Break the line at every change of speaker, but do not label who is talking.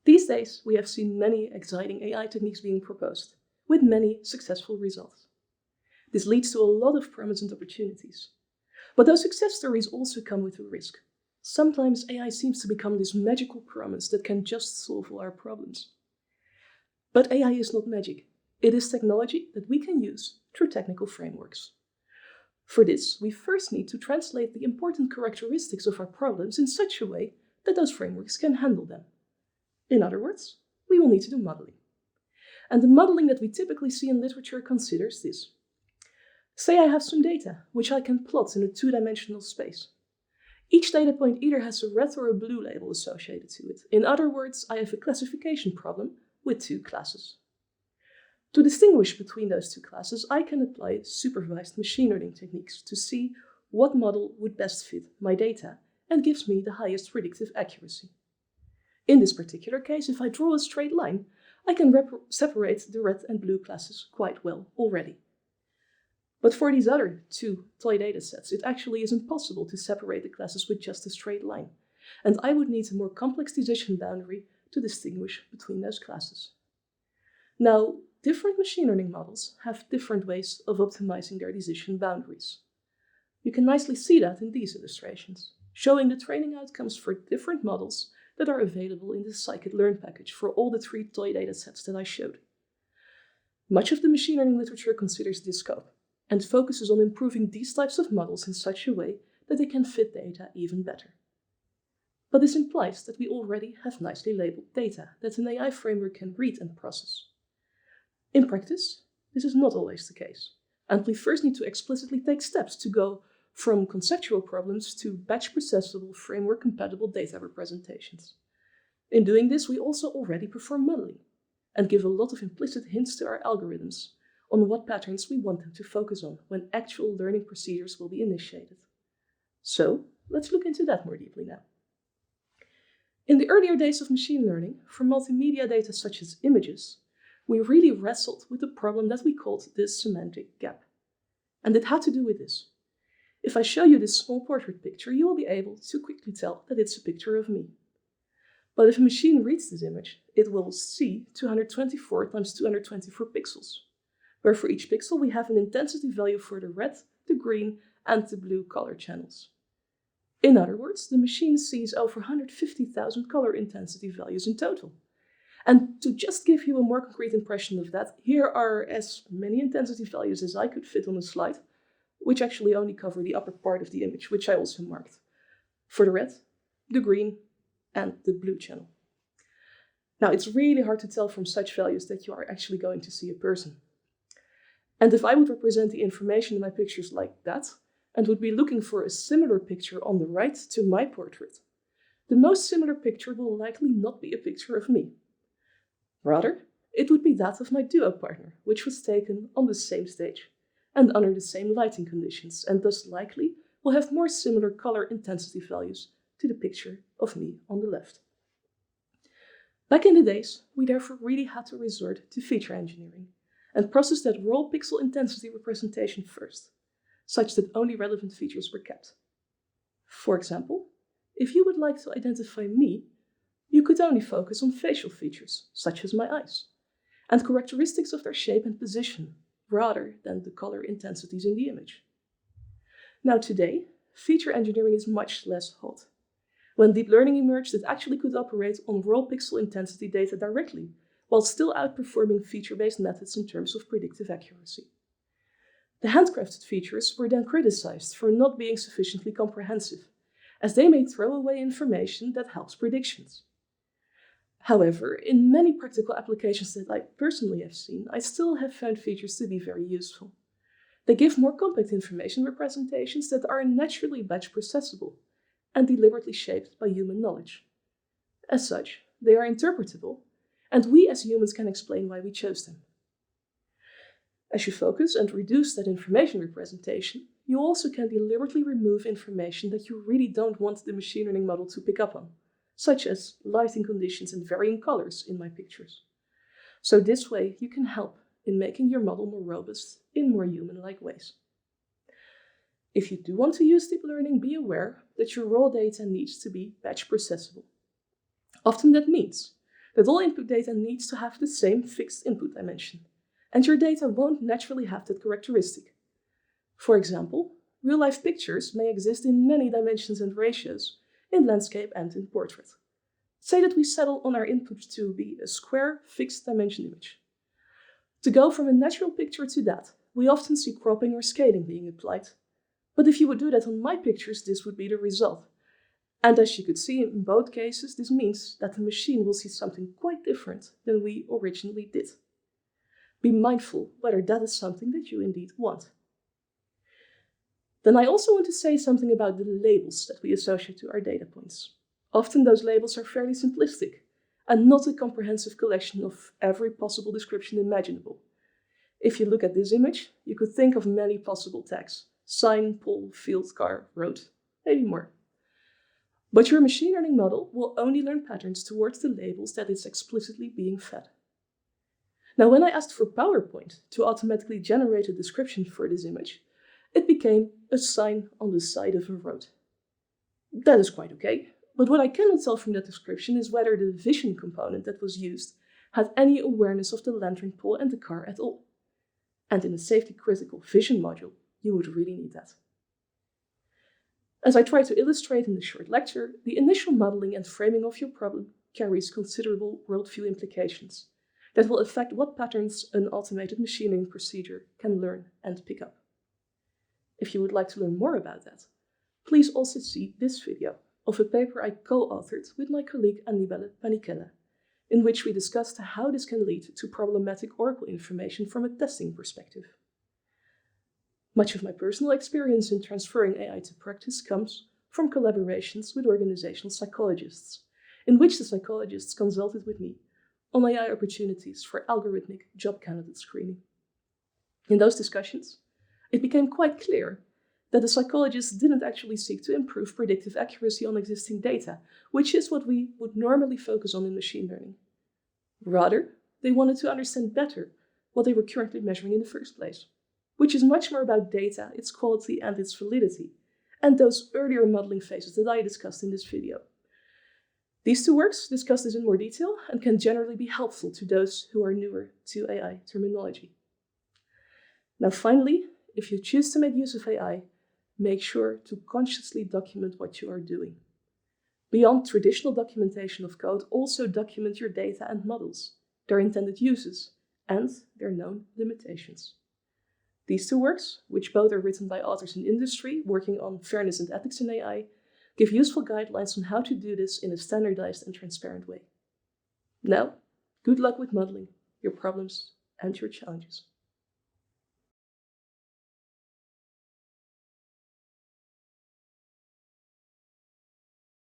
These days, we have seen many exciting AI techniques being proposed, with many successful results. This leads to a lot of promise and opportunities. But those success stories also come with a risk. Sometimes AI seems to become this magical promise that can just solve all our problems. But AI is not magic. It is technology that we can use through technical frameworks. For this, we first need to translate the important characteristics of our problems in such a way that those frameworks can handle them. In other words, we will need to do modeling. And the modeling that we typically see in literature considers this. Say I have some data, which I can plot in a two-dimensional space. Each data point either has a red or a blue label associated to it. In other words, I have a classification problem with two classes. To distinguish between those two classes, I can apply supervised machine learning techniques to see what model would best fit my data and gives me the highest predictive accuracy. In this particular case, if I draw a straight line, I can separate the red and blue classes quite well already. But for these other two toy datasets, it actually is impossible to separate the classes with just a straight line, and I would need a more complex decision boundary to distinguish between those classes. Now, different machine learning models have different ways of optimizing their decision boundaries. You can nicely see that in these illustrations, showing the training outcomes for different models that are available in the scikit-learn package for all the three toy datasets that I showed. Much of the machine learning literature considers this scope and focuses on improving these types of models in such a way that they can fit data even better. But this implies that we already have nicely labeled data that an AI framework can read and process. In practice, this is not always the case, and we first need to explicitly take steps to go from conceptual problems to batch-processable, framework-compatible data representations. In doing this, we also already perform modeling and give a lot of implicit hints to our algorithms on what patterns we want them to focus on when actual learning procedures will be initiated. So, let's look into that more deeply now. In the earlier days of machine learning, for multimedia data such as images, we really wrestled with a problem that we called the semantic gap. And it had to do with this. If I show you this small portrait picture, you will be able to quickly tell that it's a picture of me. But if a machine reads this image, it will see 224 times 224 pixels, where for each pixel we have an intensity value for the red, the green, and the blue color channels. In other words, the machine sees over 150,000 color intensity values in total. And to just give you a more concrete impression of that, here are as many intensity values as I could fit on a slide, which actually only cover the upper part of the image, which I also marked, for the red, the green, and the blue channel. Now, it's really hard to tell from such values that you are actually going to see a person. And if I would represent the information in my pictures like that, and would be looking for a similar picture on the right to my portrait, the most similar picture will likely not be a picture of me. Rather, it would be that of my duo partner, which was taken on the same stage and under the same lighting conditions, and thus likely will have more similar color intensity values to the picture of me on the left. Back in the days, we therefore really had to resort to feature engineering and process that raw pixel intensity representation first, such that only relevant features were kept. For example, if you would like to identify me, you could only focus on facial features, such as my eyes, and characteristics of their shape and position, rather than the color intensities in the image. Now today, feature engineering is much less hot. When deep learning emerged, it actually could operate on raw pixel intensity data directly, while still outperforming feature-based methods in terms of predictive accuracy. The handcrafted features were then criticized for not being sufficiently comprehensive, as they may throw away information that helps predictions. However, in many practical applications that I personally have seen, I still have found features to be very useful. They give more compact information representations that are naturally batch processable and deliberately shaped by human knowledge. As such, they are interpretable, and we as humans can explain why we chose them. As you focus and reduce that information representation, you also can deliberately remove information that you really don't want the machine learning model to pick up on, such as lighting conditions and varying colors in my pictures. So this way you can help in making your model more robust in more human-like ways. If you do want to use deep learning, be aware that your raw data needs to be batch processable. Often that means that all input data needs to have the same fixed input dimension, and your data won't naturally have that characteristic. For example, real-life pictures may exist in many dimensions and ratios, in landscape and in portrait. Say that we settle on our input to be a square, fixed dimension image. To go from a natural picture to that, we often see cropping or scaling being applied. But if you would do that on my pictures, this would be the result. And as you could see in both cases, this means that the machine will see something quite different than we originally did. Be mindful whether that is something that you indeed want. Then I also want to say something about the labels that we associate to our data points. Often those labels are fairly simplistic and not a comprehensive collection of every possible description imaginable. If you look at this image, you could think of many possible tags: sign, pole, field, car, road, maybe more. But your machine learning model will only learn patterns towards the labels that it's explicitly being fed. Now, when I asked for PowerPoint to automatically generate a description for this image, it became a sign on the side of a road. That is quite okay, but what I cannot tell from that description is whether the vision component that was used had any awareness of the lantern pole and the car at all. And in a safety-critical vision module, you would really need that. As I try to illustrate in this short lecture, the initial modeling and framing of your problem carries considerable worldview implications that will affect what patterns an automated machine learning procedure can learn and pick up. If you would like to learn more about that, please also see this video of a paper I co-authored with my colleague Annibale Panicella, in which we discussed how this can lead to problematic Oracle information from a testing perspective. Much of my personal experience in transferring AI to practice comes from collaborations with organizational psychologists, in which the psychologists consulted with me on AI opportunities for algorithmic job candidate screening. In those discussions, it became quite clear that the psychologists didn't actually seek to improve predictive accuracy on existing data, which is what we would normally focus on in machine learning. Rather, they wanted to understand better what they were currently measuring in the first place, which is much more about data, its quality and its validity, and those earlier modeling phases that I discussed in this video. These two works discuss this in more detail and can generally be helpful to those who are newer to AI terminology. Now finally, if you choose to make use of AI, make sure to consciously document what you are doing. Beyond traditional documentation of code, also document your data and models, their intended uses, and their known limitations. These two works, which both are written by authors in industry working on fairness and ethics in AI, give useful guidelines on how to do this in a standardized and transparent way. Now, good luck with modeling your problems and your challenges.